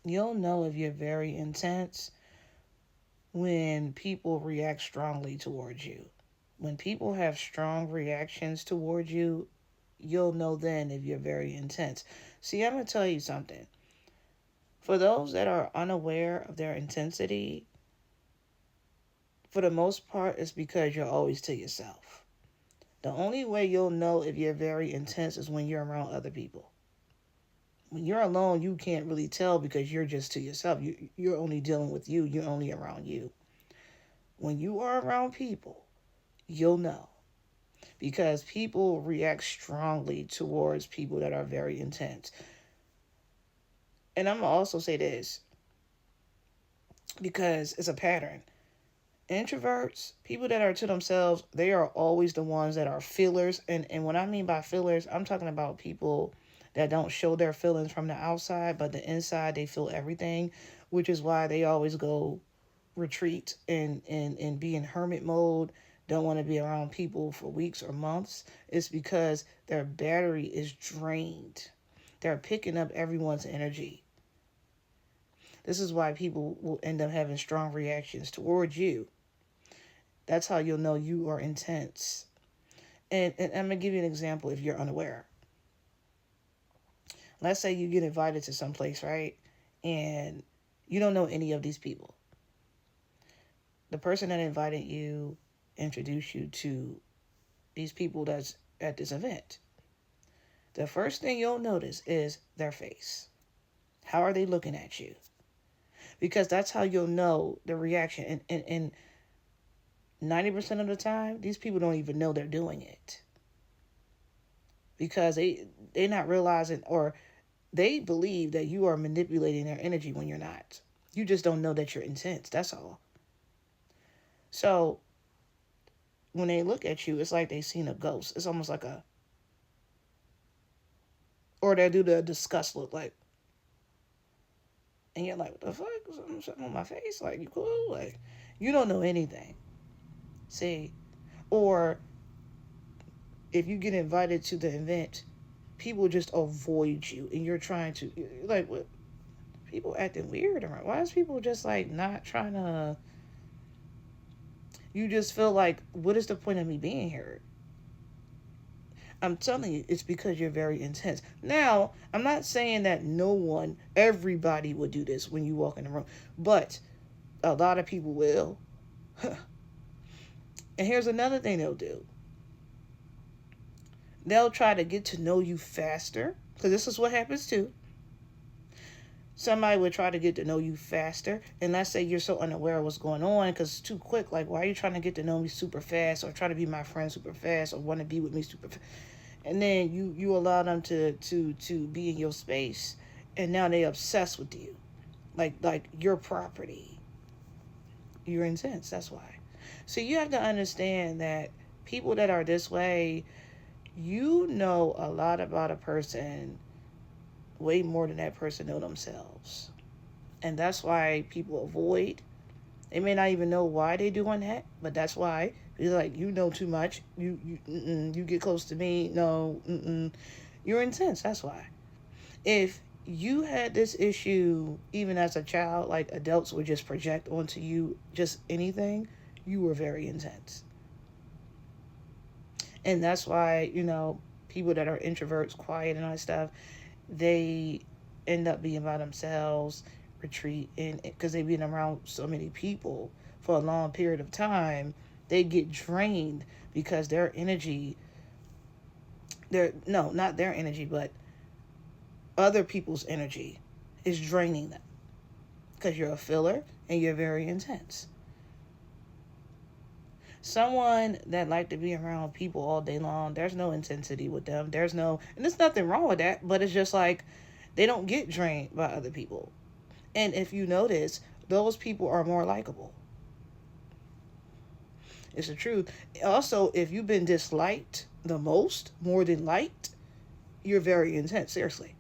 You'll know if you're very intense when people react strongly towards you. When people have strong reactions towards you, you'll know then if you're very intense. See, I'm going to tell you something. For those that are unaware of their intensity, for the most part, it's because you're always to yourself. The only way you'll know if you're very intense is when you're around other people. When you're alone, you can't really tell because you're just to yourself. You're only dealing with you, you're only around you. When you are around people, you'll know because people react strongly towards people that are very intense. And I'm going to also say this because it's a pattern. Introverts, people that are to themselves, they are always the ones that are feelers. And what I mean by feelers, I'm talking about people that don't show their feelings from the outside, but the inside they feel everything, which is why they always go retreat and be in hermit mode, don't want to be around people for weeks or months. It's because their battery is drained. They're picking up everyone's energy. This is why people will end up having strong reactions towards you. That's how you'll know you are intense. And I'm going to give you an example if you're unaware. Let's say you get invited to some place, right? And you don't know any of these people. The person that invited you introduced you to these people that's at this event. The first thing you'll notice is their face. How are they looking at you? Because that's how you'll know the reaction. And 90% of the time, these people don't even know they're doing it. Because they're not realizing, or they believe that you are manipulating their energy when you're not. You just don't know that you're intense. That's all. So when they look at you, it's like they've seen a ghost. It's almost like or they do the disgust look, like, and you're like, what the fuck? Something on my face? Like, you cool? Like, you don't know anything. See? Or if you get invited to the event, people just avoid you, and you're trying to, like, what? People acting weird around. Why is people just like not trying to? You just feel like, what is the point of me being here? I'm telling you, it's because you're very intense. Now, I'm not saying that everybody would do this when you walk in the room, but a lot of people will. And here's another thing they'll do. They'll try to get to know you faster, because this is what happens too. Somebody would try to get to know you faster, and let's say you're so unaware of what's going on because it's too quick. Like, why are you trying to get to know me super fast, or try to be my friend super fast, or want to be with me super fast? And then you allow them to be in your space, and now they obsessed with you, like your property. You're intense. That's why. So you have to understand that people that are this way, you know a lot about a person way more than that person know themselves. And that's why people avoid. They may not even know why they're doing that, but that's why. It's like, you know too much. You get close to me. No, you're intense. That's why. If you had this issue even as a child, like adults would just project onto you just anything, you were very intense. And that's why, people that are introverts, quiet and all that stuff, they end up being by themselves, retreat, and because they've been around so many people for a long period of time, they get drained because their energy, not their energy, but other people's energy is draining them because you're a filler and you're very intense. Someone that like to be around people all day long, there's no intensity with them. And there's nothing wrong with that, but it's just like they don't get drained by other people. And if you notice, those people are more likable. It's the truth. Also, if you've been disliked the most, more than liked, you're very intense. Seriously.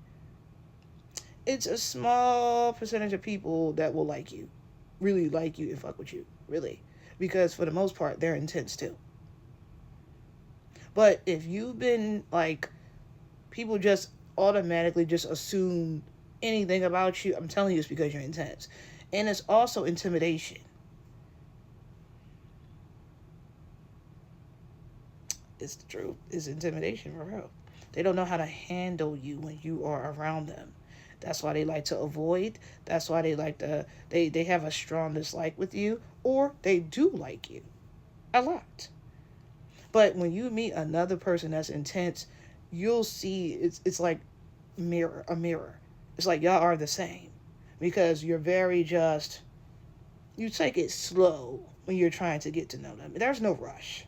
It's a small percentage of people that will like you, really like you and fuck with you, really. Because for the most part, they're intense too. But if you've been like, people just automatically just assume anything about you, I'm telling you it's because you're intense. And it's also intimidation. It's the truth. It's intimidation for real. They don't know how to handle you when you are around them. That's why they like to avoid. That's why they like to, they have a strong dislike with you, or they do like you a lot. But when you meet another person that's intense, you'll see it's like a mirror. It's like y'all are the same because you're very just, you take it slow when you're trying to get to know them. There's no rush.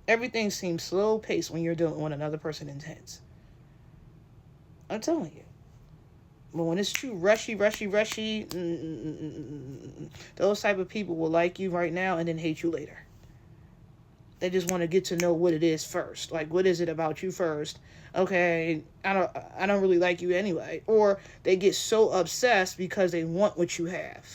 Everything seems slow paced when you're dealing with another person intense. I'm telling you. But when it's too rushy, those type of people will like you right now and then hate you later. They just want to get to know what it is first. Like, what is it about you first? Okay, I don't really like you anyway. Or they get so obsessed because they want what you have.